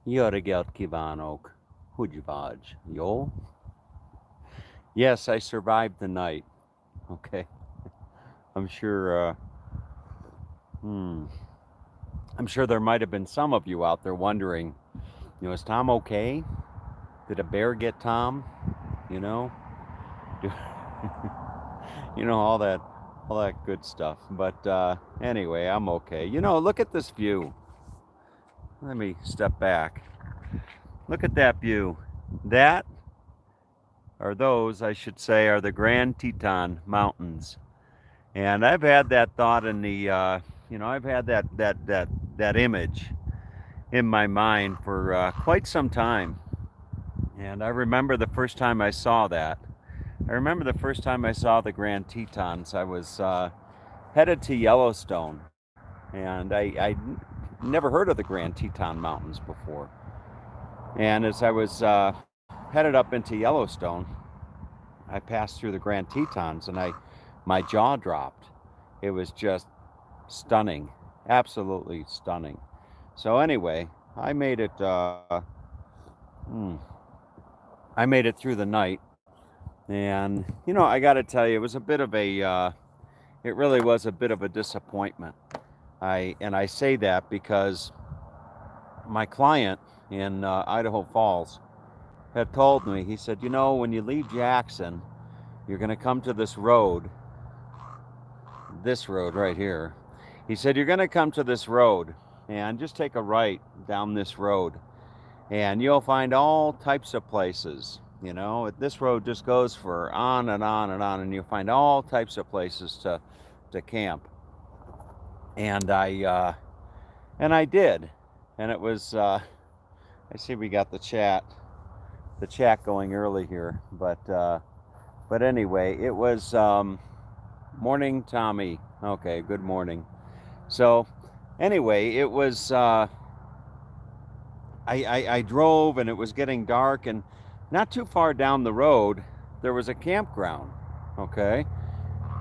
Jöregelt kívánok. Hogy vagy? Jó? Yes, I survived the night. Okay. I'm sure. Hmm. I'm sure there might have been some of you out there wondering, is Tom okay? Did a bear get Tom? You know, Do, all that good stuff. But anyway, I'm okay. Look at this view. Let me step back. Look at that view. That, or those, I should say, are the Grand Teton Mountains. And I've had that thought in I've had that image in my mind for quite some time. And I remember the first time I saw that. I remember the first time I saw the Grand Tetons. I was headed to Yellowstone, and I never heard of the Grand Teton Mountains before. And as I was headed up into Yellowstone, I passed through the Grand Tetons, and my jaw dropped. It was just stunning, absolutely stunning. So anyway, I made it. Hmm, I made it through the night, and I got to tell you, it was a bit of a. It really was a bit of a disappointment. I say that because my client in Idaho Falls had told me. He said, when you leave Jackson, you're going to come to this road right here. He said, you're going to come to this road and just take a right down this road, and you'll find all types of places. This road just goes for on and on and on, and you'll find all types of places to camp. And I did, and it was. I see we got the chat going early here, but anyway, it was morning, Tommy. Okay, good morning. So anyway, it was. I drove, and it was getting dark, and not too far down the road there was a campground. Okay,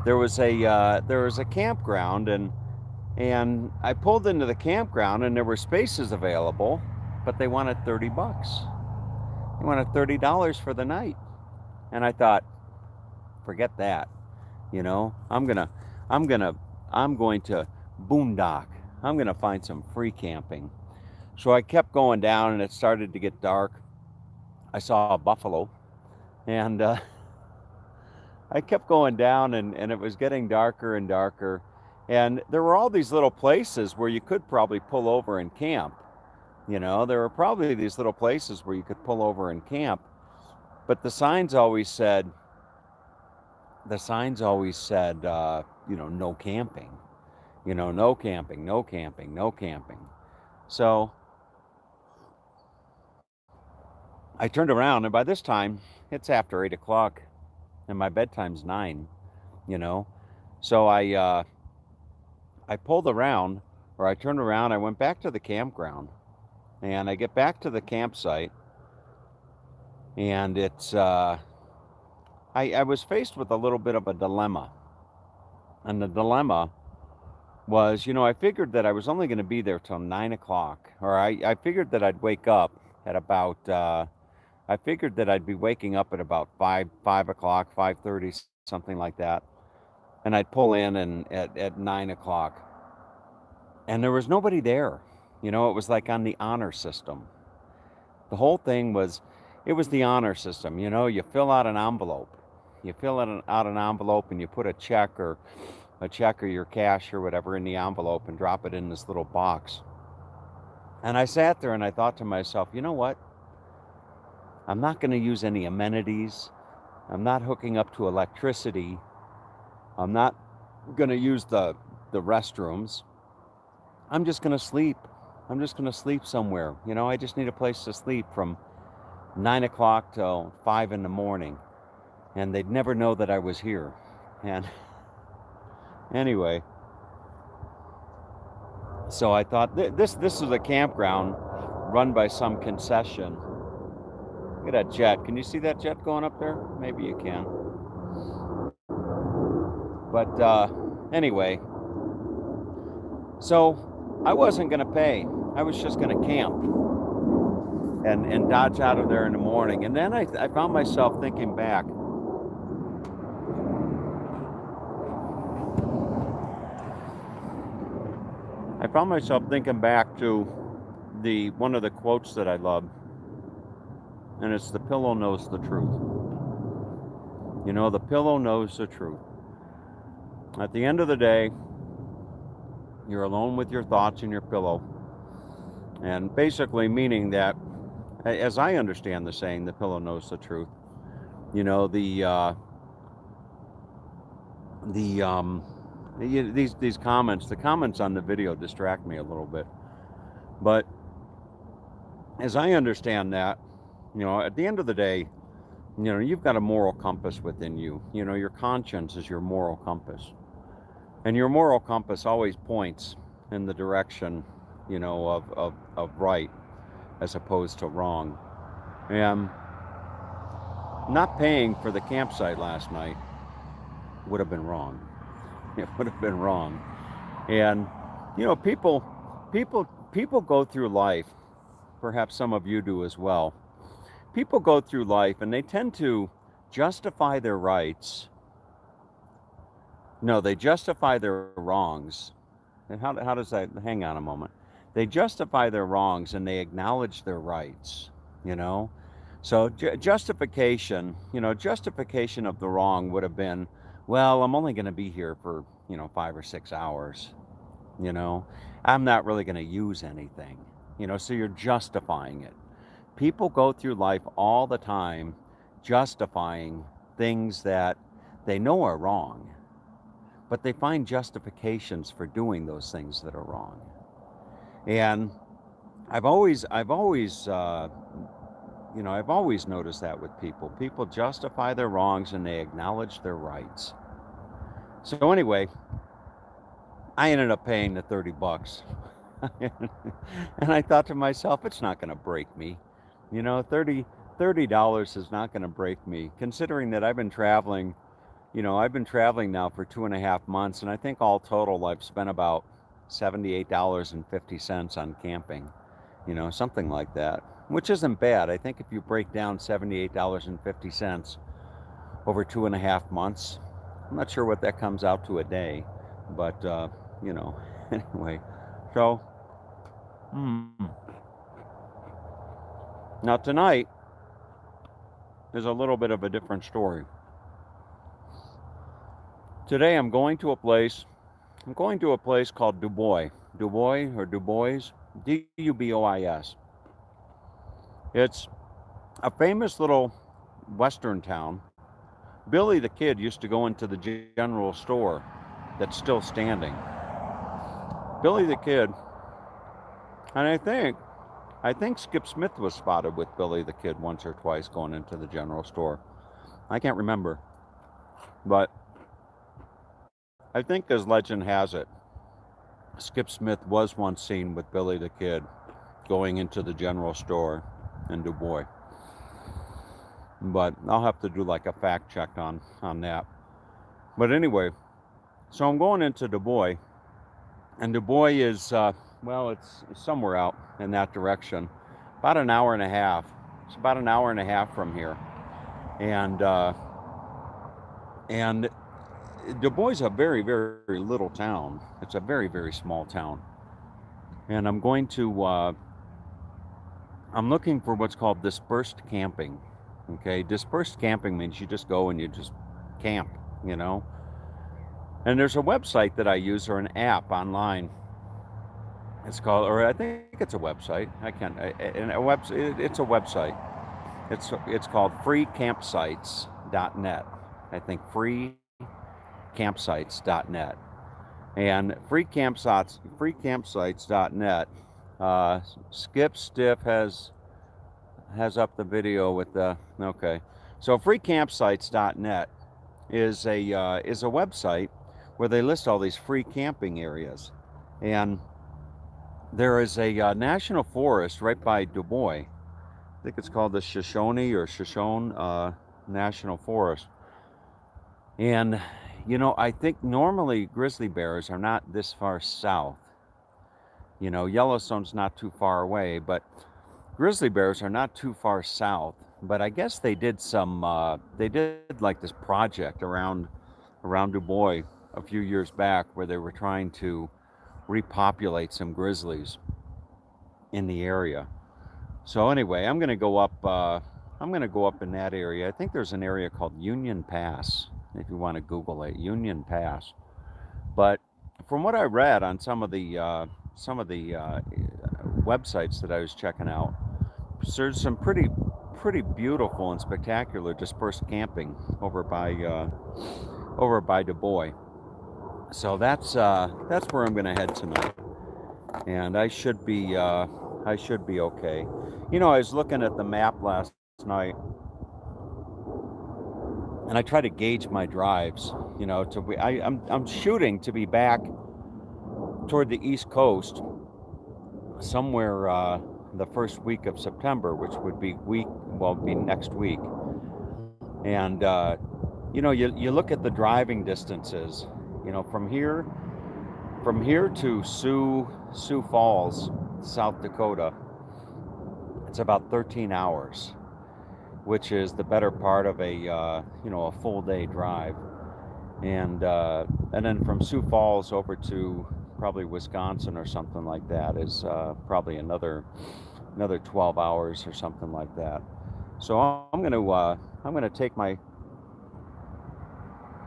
there was a campground, and I pulled into the campground, and there were spaces available, but they wanted $30. They wanted $30 for the night, and I thought, forget that. I'm gonna, I'm gonna, I'm going to boondock. I'm gonna find some free camping. So I kept going down, and it started to get dark. I saw a buffalo, and I kept going down, and it was getting darker and darker. And there were all these little places where you could probably pull over and camp. There were probably these little places where you could pull over and camp. But the signs always said, no camping. No camping, no camping, no camping. So I turned around, and by this time, it's after 8 o'clock, and my bedtime's 9. You know, so I pulled around, or I turned around. I went back to the campground, and I get back to the campsite, and I was faced with a little bit of a dilemma, and the dilemma was, I figured that I was only going to be there till 9 o'clock, or I figured that I'd wake up at about. I figured that I'd be waking up at about 5 o'clock, 5:30, something like that, and I'd pull in and at 9 o'clock, and there was nobody there. It was like on the honor system. The whole thing was, it was the honor system. You fill out an envelope. You fill out an envelope, and you put a check or your cash or whatever in the envelope and drop it in this little box. And I sat there and I thought to myself, you know what? I'm not going to use any amenities. I'm not hooking up to electricity. I'm not going to use the restrooms. I'm just going to sleep. I'm just going to sleep somewhere. I just need a place to sleep from 9 o'clock till 5 in the morning. And they'd never know that I was here. And anyway, so I thought this is a campground run by some concession. Look at that jet. Can you see that jet going up there? Maybe you can. But anyway, so I wasn't going to pay. I was just going to camp. and dodge out of there in the morning. And then I found myself thinking back. I found myself thinking back to the one of the quotes that I love, and it's "The pillow knows the truth." You know, the pillow knows the truth. At the end of the day, you're alone with your thoughts and your pillow, and basically meaning that, as I understand the saying, "The pillow knows the truth." You know, the these comments, the comments on the video distract me a little bit, but as I understand that, you know, at the end of the day, you know, you've got a moral compass within you. You know, your conscience is your moral compass, and your moral compass always points in the direction, you know, of right as opposed to wrong. And not paying for the campsite last night would have been wrong. It would have been wrong. And you know, people go through life, perhaps some of you do as well. People go through life and they tend to justify their rights. No, they justify their wrongs. And how does that, hang on a moment. They justify their wrongs and they acknowledge their rights, you know? So justification, you know, justification of the wrong would have been, well, I'm only going to be here for, you know, 5 or 6 hours, you know? I'm not really going to use anything, you know, so you're justifying it. People go through life all the time justifying things that they know are wrong, but they find justifications for doing those things that are wrong. And I've always you know, I've always noticed that with people. People justify their wrongs and they acknowledge their rights. So anyway, I ended up paying the $30. And I thought to myself, it's not going to break me. You know, $30 is not going to break me, considering that I've been traveling, you know, I've been traveling now for 2.5 months, and I think all total I've spent about $78.50 on camping, you know, something like that, which isn't bad. I think if you break down $78.50 over 2.5 months, I'm not sure what that comes out to a day, but, you know, anyway, so, now tonight is a little bit of a different story. Today I'm going to a place called Dubois, Dubois. It's a famous little western town. Billy the Kid used to go into the general store that's still standing. Billy the Kid, and I think Skip Smith was spotted with Billy the Kid once or twice going into the general store. I can't remember, but I think as legend has it, Skip Smith was once seen with Billy the Kid going into the general store in Dubois. But I'll have to do like a fact check on that. But anyway, so I'm going into Dubois, and Dubois is, well, it's somewhere out in that direction, about an hour and a half. It's about an hour and a half from here, and Dubois is a very, very little town. It's a very, very small town, and I'm going to, I'm looking for what's called dispersed camping. Okay, dispersed camping means you just go and you just camp, you know. And there's a website that I use, or an app online. It's called, or I think it's a website. It's a website. It's called freecampsites.net. I think freecampsites.net. And freecampsites.net. Skip Stiff has up the video with the, okay. So freecampsites.net is a website where they list all these free camping areas. And there is a national forest right by Dubois. I think it's called the Shoshone National Forest. And, you know, I think normally grizzly bears are not this far south. You know, Yellowstone's not too far away, but grizzly bears are not too far south, but I guess they did like this project around Du Bois a few years back where they were trying to repopulate some grizzlies in the area. So anyway, I'm gonna go up. I'm gonna go up in that area. I think there's an area called Union Pass. If you want to Google it, Union Pass. But from what I read on some of the websites that I was checking out, there's some pretty beautiful and spectacular dispersed camping over by Du Bois. So that's where I'm gonna head tonight, and I should be okay. You know, I was looking at the map last night, and I try to gauge my drives. You know, I'm shooting to be back toward the East Coast somewhere the first week of September, which would be next week. And you know, you look at the driving distances. You know, from here to Sioux Falls, South Dakota, it's about 13 hours, which is the better part of a you know, a full day drive. And then from Sioux Falls over to probably Wisconsin or something like that is probably another 12 hours or something like that. So I'm gonna take my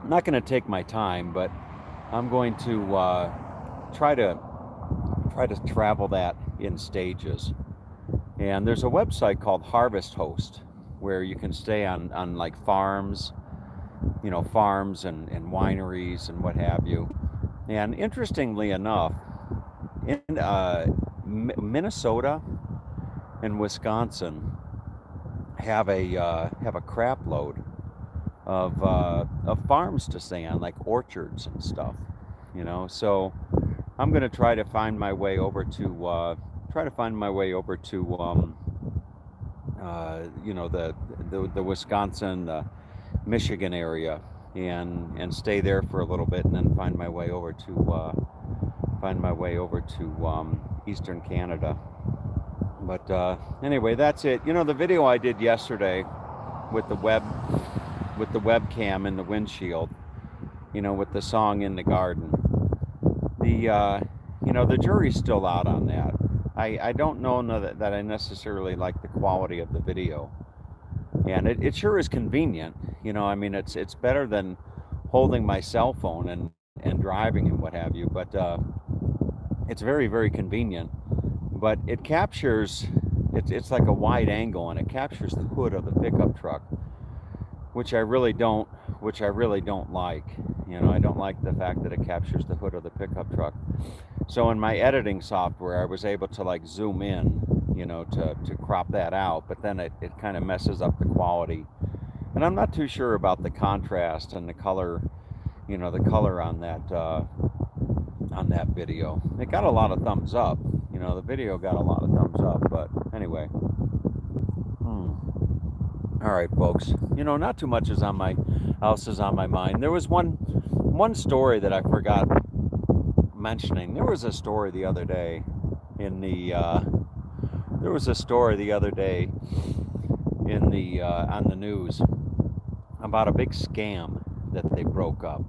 not gonna take my time, but I'm going to try to travel that in stages. And there's a website called Harvest Host where you can stay on like farms, you know, farms and wineries and what have you. And interestingly enough, in Minnesota and Wisconsin have a crap load of farms to stay on, like orchards and stuff. You know, so I'm gonna try to find my way over to you know, the Wisconsin, Michigan area, and stay there for a little bit, and then find my way over to Eastern Canada. But anyway, that's it. You know, the video I did yesterday with the webcam in the windshield, you know, with the song In the Garden. You know, the jury's still out on that. I don't know that I necessarily like the quality of the video, and it sure is convenient. You know, I mean, it's better than holding my cell phone and driving and what have you. But it's very convenient. But it captures it's like a wide angle, and it captures the hood of the pickup truck, which I really don't like. You know, I don't like the fact that it captures the hood of the pickup truck. So in my editing software, I was able to like zoom in, you know, to crop that out, but then it kind of messes up the quality. And I'm not too sure about the contrast and the color, you know, the color on that video. It got a lot of thumbs up. You know, the video got a lot of thumbs up, but anyway. All right, folks. You know, not too much is on my mind. There was one story that I forgot mentioning. There was a story the other day in the on the news about a big scam that they broke up,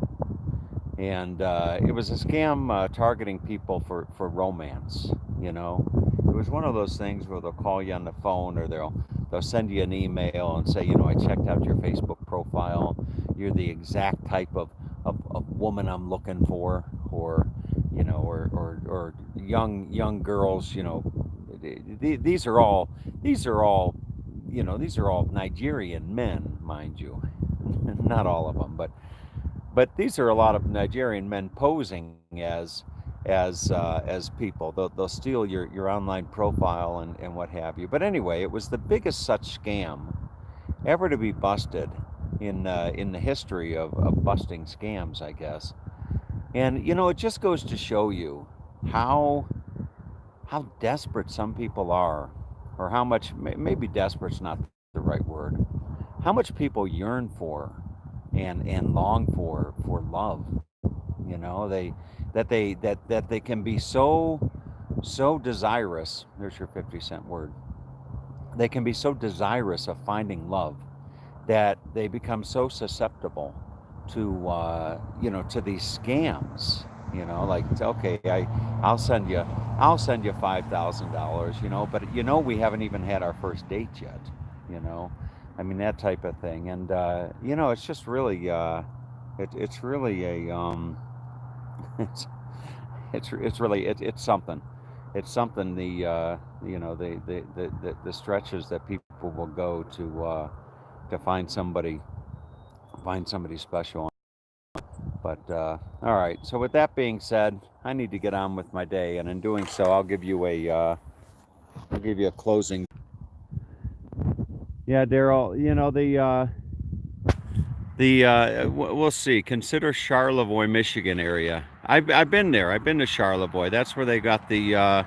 and it was a scam targeting people for romance. You know, it was one of those things where they'll call you on the phone, or they'll send you an email and say, you know, I checked out your Facebook profile. You're the exact type of woman I'm looking for, or you know, or young girls. You know, these are all you know, these are all Nigerian men, mind you. Not all of them, but these are a lot of Nigerian men posing as people. They'll steal your online profile and what have you. But anyway, it was the biggest such scam ever to be busted in the history of busting scams, I guess. And you know, it just goes to show you how desperate some people are, or how much, maybe desperate's not the right word, how much people yearn for and long for love. You know, that they can be so desirous. There's your 50-cent word. they can be so desirous of finding love that they become so susceptible to to these scams. Like, okay, I'll send you $5,000. But we haven't even had our first date yet. You know, I mean, that type of thing. And it's just really it's really a it's it's something. It's something, the stretches that people will go to find somebody special. But all right. So with that being said, I need to get on with my day, and in doing so, I'll give you a closing. Yeah, Daryl. We'll see. Consider Charlevoix, Michigan area. I've been there. I've been to Charlevoix. That's where they got the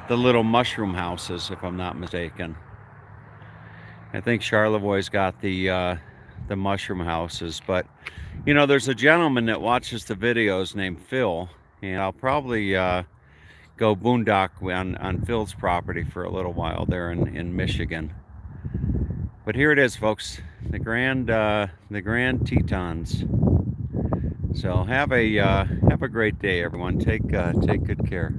little mushroom houses, if I'm not mistaken. I think Charlevoix's got the mushroom houses. But there's a gentleman that watches the videos named Phil, and I'll probably go boondock on Phil's property for a little while there in Michigan. But here it is, folks, the Grand Tetons. So have a great day, everyone. Take good care.